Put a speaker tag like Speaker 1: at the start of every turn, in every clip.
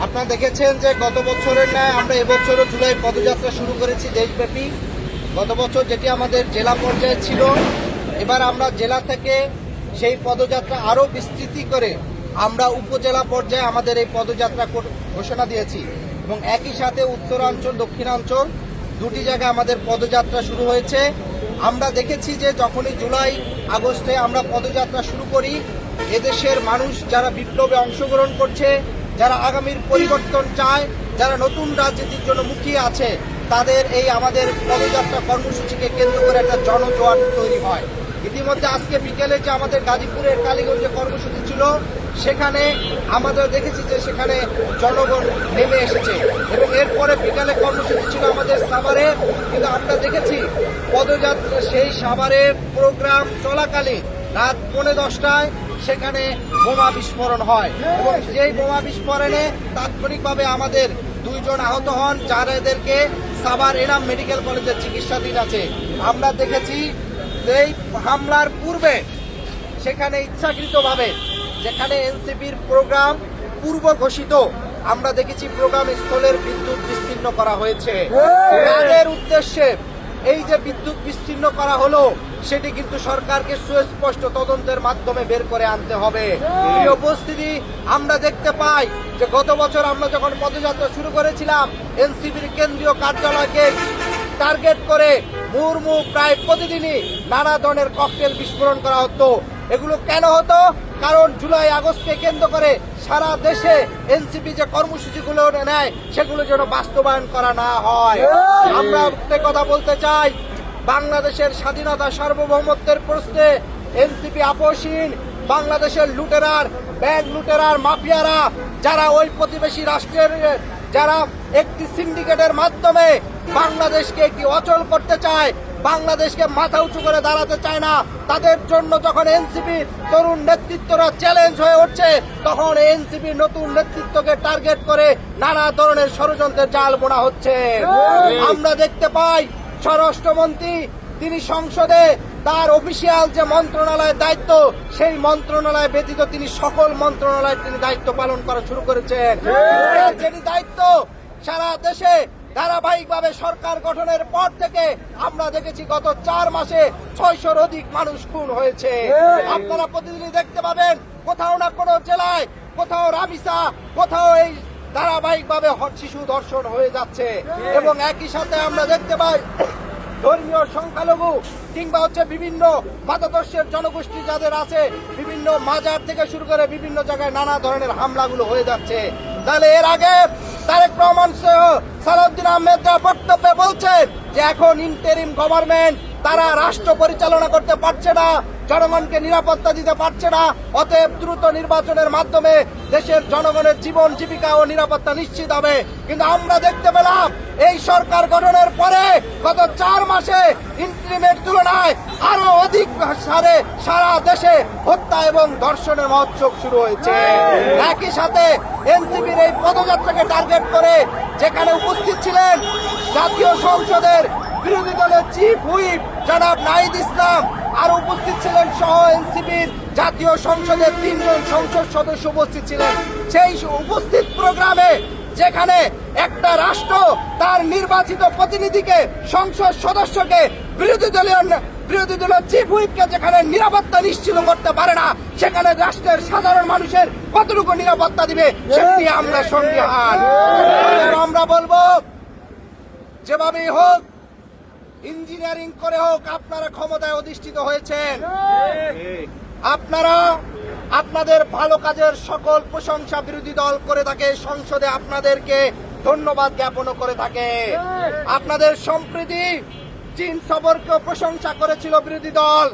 Speaker 1: আপনারা দেখেছেন যে গত বছরের ন্যায় আমরা এবছরও জুলাই পদযাত্রা শুরু করেছি দেশব্যাপী। গত বছর যেটি আমাদের জেলা পর্যায়ে ছিল, এবার আমরা জেলা থেকে সেই পদযাত্রা আরও বিস্তৃতি করে আমরা উপজেলা পর্যায়ে আমাদের এই পদযাত্রা ঘোষণা দিয়েছি এবং একই সাথে উত্তরাঞ্চল দক্ষিণাঞ্চল দুটি জায়গায় আমাদের পদযাত্রা শুরু হয়েছে। আমরা দেখেছি যে যখনই জুলাই আগস্টে আমরা পদযাত্রা শুরু করি, এদেশের মানুষ যারা বিপ্লবে অংশগ্রহণ করছে, যারা আগামীর পরিবর্তন চায়, যারা নতুন রাজনীতির জন্য মুখিয়ে আছে, তাদের এই আমাদের পদযাত্রা কর্মসূচিকে কেন্দ্র করে একটা জনজোয়ার তৈরি হয়। ইতিমধ্যে আজকে বিকেলে যে আমাদের গাজীপুরের কালীগঞ্জে কর্মসূচি ছিল, সেখানে আমাদের দেখেছি যে সেখানে জনগণ নেমে এসেছে এবং এরপরে বিকালে কর্মসূচি ছিল আমাদের সাভারে। কিন্তু আমরা দেখেছি পদযাত্রা সেই সাভারে প্রোগ্রাম চলাকালীন রাত 10:45 সেখানে বোমা বিস্ফোরণ হয় এবং যেই বোমা বিস্ফোরণে তাৎক্ষণিকভাবে আমাদের 2 জন আহত হন, যাদেরকে সাভার এনাম মেডিকেল কলেজের চিকিৎসাধীন আছে। আমরা দেখেছি এই হামলার পূর্বে সেখানে ইচ্ছাকৃতভাবে যেখানে এনসিপির প্রোগ্রাম পূর্ব ঘোষিত, আমরা দেখেছি প্রোগ্রাম স্থলের বিদ্যুৎ বিচ্ছিন্ন করা হয়েছে। তাদের উদ্দেশ্যে এই যে বিদ্যুৎ বিচ্ছিন্ন করা হলো, সেটি কিন্তু সরকারকে সুস্পষ্ট তদন্তের মাধ্যমে বের করে আনতে হবে। প্রিয় উপস্থিতি, আমরা দেখতে পাই যে গত বছর আমরা যখন পদযাত্রা শুরু করেছিলাম, এনসিপির কেন্দ্রীয় কার্যালয়কে টার্গেট করে মুহুর্মুহু প্রায় প্রতিদিনই নানা ধরনের ককটেল বিস্ফোরণ করা হতো। এগুলো কেন হতো? কারণ জুলাই আগস্টকে কেন্দ্র করে সারা দেশে এনসিপি যে কর্মসূচিগুলো নেয়, সেগুলো যেন বাস্তবায়ন করা না হয়। আমরা একটা কথা বলতে চাই, বাংলাদেশের স্বাধীনতা সার্বভৌমত্বের প্রশ্নে এনসিপি আপোষহীন। বাংলাদেশের লুটেরার, ব্যাংক লুটেরার, মাফিয়ারা যারা ওই প্রতিবেশী রাষ্ট্রের যারা একটি সিন্ডিকেটের মাধ্যমে বাংলাদেশকে একটি অচল করতে চায়, বাংলাদেশকে মাথা উঁচু করে দাঁড়াতে চায় না, তাদের জন্য যখন এনসিপির তরুণ নেতৃত্বরা চ্যালেঞ্জ হয়ে উঠছে, তখন এনসিপির নতুন নেতৃত্বকে টার্গেট করে নানা ধরনের ষড়যন্ত্রের জাল বোনা হচ্ছে। আমরা দেখতে পাই স্বরাষ্ট্রমন্ত্রী তিনি সংসদে তার অফিসিয়াল যে মন্ত্রণালয়ের দায়িত্ব, সেই মন্ত্রণালয় ব্যতীত তিনি সকল মন্ত্রণালয়ের তিনি দায়িত্ব পালন করা শুরু করেছেন। যেটি দায়িত্ব সারা দেশে ধারাবাহিকভাবে সরকার গঠনের পর থেকে আমরা দেখেছি গত 4 মাসে 600-র অধিক মানুষ খুন হয়েছে। আপনারা প্রতিদিনই দেখতে পাবেন কোথাও না কোনো জেলায়, কোথাও রামিসা, কোথাও এই ধারাবাহিকভাবে শিশু ধর্ষণ হয়ে যাচ্ছে এবং একই সাথে আমরা দেখতে পাই ধর্মীয় সংখ্যালঘু কিংবা বিভিন্ন মতাদর্শের জনগোষ্ঠী যাদের আছে, বিভিন্ন মাজার থেকে শুরু করে বিভিন্ন জায়গায় নানা ধরনের হামলাগুলো হয়ে যাচ্ছে। তাহলে এর আগে তারেক রহমান সহ সালাউদ্দিন আহমেদরা বক্তব্যে বলছেন যে এখন ইন্টারিম গভর্নমেন্ট, তারা রাষ্ট্র পরিচালনা করতে পারছে না, জনগণকে নিরাপত্তা দিতে পারছে না, অতএব দ্রুত নির্বাচনের মাধ্যমে দেশের জনগণের জীবন জীবিকা ও নিরাপত্তা নিশ্চিত হবে। কিন্তু আমরা দেখতে পেলাম এই সরকার গঠনের পরে গত 4 মাসে ইন্টারিমের তুলনায় আরো অধিক হারে সারা দেশে হত্যা এবং ধর্ষণের মহোৎসব শুরু হয়েছে। একই সাথে এনসিপির এই পদযাত্রাকে টার্গেট করে যেখানে উপস্থিত ছিলেন জাতীয় সংসদের বিরোধী দলের চিফ হুইপ জনাব নাহিদ ইসলাম, আর উপস্থিত ছিলেন সহ এনসিপির জাতীয় সংসদের 3 জন সংসদ সদস্য উপস্থিত ছিলেন। সেই উপস্থিত প্রোগ্রামে যেখানে একটা রাষ্ট্র তার নির্বাচিত প্রতিনিধিকে, সংসদ সদস্যকে, বিরোধী দলের চিফ হুইপকে যেখানে নিরাপত্তা নিশ্চিত করতে পারে না, সেখানে রাষ্ট্রের সাধারণ মানুষের কতটুকু নিরাপত্তা দিবে সেটি আমরা সন্দিহান। আমরা বলবো যেভাবেই হোক, ইঞ্জিনিয়ারিং করে হোক আপনারা ক্ষমতায় অধিষ্ঠিত হয়েছেন, আপনারা আপনাদের ভালো কাজের সকল প্রশংসা বিরোধী দল করে থাকে, সংসদে আপনাদেরকে ধন্যবাদ জ্ঞাপন করে থাকে। আপনাদের সম্প্রীতি চীন সফরকে প্রশংসা করেছিল বিরোধী দল,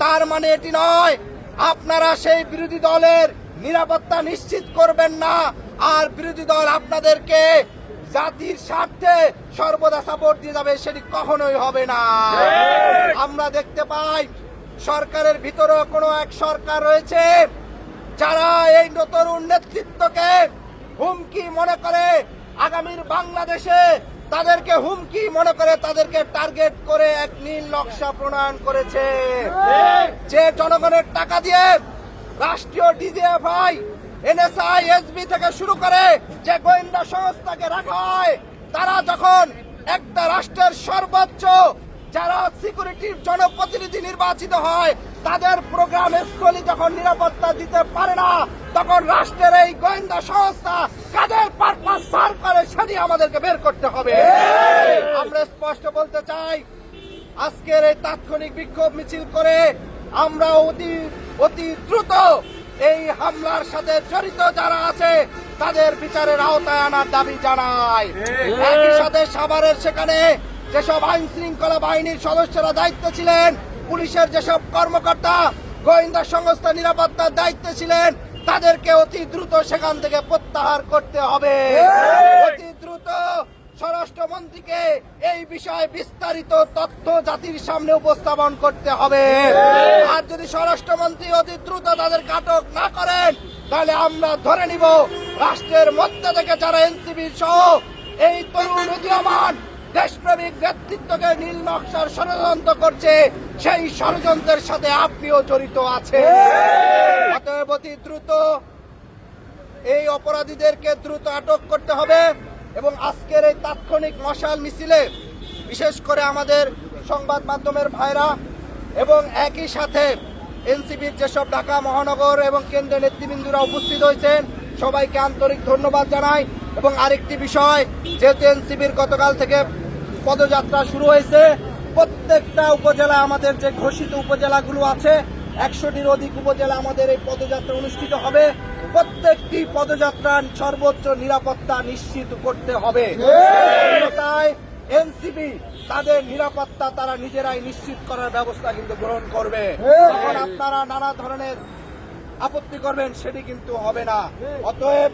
Speaker 1: তার মানে এটি নয় আপনারা সেই বিরোধী দলের নিরাপত্তা নিশ্চিত করবেন না, আর বিরোধী দল আপনাদেরকে জাতির স্বার্থে সর্বদা সাপোর্ট দিয়ে যাবে, সেটি কখনোই হবে না। আমরা দেখতে পাই সরকারের ভিতরে কোনো এক সরকার রয়েছে যারা এই তরুণ নেতৃত্বকে হুমকি মনে করে, আগামীর বাংলাদেশে তাদেরকে হুমকি মনে করে তাদেরকে টার্গেট করে এক নীল নকশা প্রণয়ন করেছে, যে জনগণের টাকা দিয়ে রাষ্ট্রীয় ডিজিএফআই এনএসআই, এসবি থেকে শুরু করে যে গোয়েন্দা সংস্থাকে রাখা হয়, তারা যখন একটা রাষ্ট্রের সর্বোচ্চ যারা সিকিউরিটির জনপ্রতিনিধি নির্বাচিত হয়, তাদের প্রোগ্রাম স্থলে যখন নিরাপত্তা দিতে পারে না, তখন রাষ্ট্রের এই গোয়েন্দা সংস্থা কাদের পারপাস সার্ভ করে সেটি আমাদেরকে বের করতে হবে। আমরা স্পষ্ট বলতে চাই, আজকের এই তাৎক্ষণিক বিক্ষোভ মিছিল করে আমরা অতি দ্রুত এই হামলার সাথে জড়িত যারা আছে তাদের বিচারের আওতায় আনার দাবি জানাই। একই সাথে সাভারের সেখানে যেসব আইন শৃঙ্খলা বাহিনীর সদস্যরা দায়িত্বে ছিলেন, পুলিশের যেসব কর্মকর্তা গোয়েন্দা সংস্থা নিরাপত্তার দায়িত্বে ছিলেন, তাদেরকে অতি দ্রুত সেখান থেকে প্রত্যাহার করতে হবে। অতি দ্রুত স্বরাষ্ট্রমন্ত্রীকে এই বিষয়ে বিস্তারিত তথ্য জাতির সামনে উপস্থাপন করতে হবে। আর যদি স্বরাষ্ট্রমন্ত্রী অতি দ্রুত তাদেরকে আটক না করেন, তাহলে আমরা ধরে নিব রাষ্ট্রের মধ্যে থেকে যারা এনসিবি সহ এই তরুণ উদীয়মান দেশপ্রেমিক নেতৃত্বকে নীল নকশার ষড়যন্ত্র করছে, সেই ষড়যন্ত্রের সাথে আপনিও জড়িত আছে। অতএব অতি দ্রুত এই অপরাধীদেরকে দ্রুত আটক করতে হবে এবং আজকের এই তাৎক্ষণিক মশাল মিছিলে বিশেষ করে আমাদের সংবাদ মাধ্যমের ভাইরা এবং একই সাথে এনসিপির যেসব ঢাকা মহানগর এবং কেন্দ্রের নেতৃবৃন্দরা উপস্থিত হয়েছেন, সবাইকে আন্তরিক ধন্যবাদ জানাই। এবং আরেকটি বিষয়, যেহেতু এনসিপির গতকাল থেকে পদযাত্রা শুরু হয়েছে, প্রত্যেকটা উপজেলা আমাদের যে ঘোষিত উপজেলাগুলো আছে 100টির অধিক উপজেলা আমাদের এই পদযাত্রা অনুষ্ঠিত হবে। প্রত্যেকটি পদযাত্রার সর্বোচ্চ নিরাপত্তা নিশ্চিত করতে হবে। তাই এনসিপি তাদের নিরাপত্তা তারা নিজেরাই নিশ্চিত করার ব্যবস্থা কিন্তু গ্রহণ করবে। তখন আপনারা নানা ধরনের আপত্তি করবেন, সেটি কিন্তু হবে না। অতএব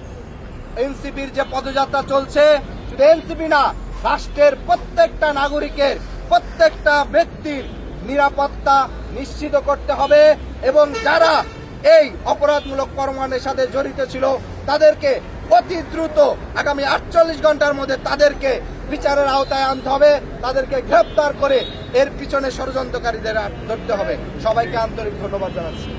Speaker 1: এনসিপির যে পদযাত্রা চলছে, শুধু এনসিপি না, রাষ্ট্রের প্রত্যেকটা নাগরিকের, প্রত্যেকটা ব্যক্তির নিরাপত্তা নিশ্চিত করতে হবে এবং যারা এই অপরাধমূলক কর্মকাণ্ডের সাথে জড়িত ছিল তাদেরকে অতি দ্রুত আগামী 48 ঘন্টার মধ্যে তাদেরকে বিচারের আওতায় আনতে হবে, তাদেরকে গ্রেফতার করে এর পিছনে ষড়যন্ত্রকারীদের ধরতে হবে। সবাইকে আন্তরিক ধন্যবাদ জানাচ্ছি।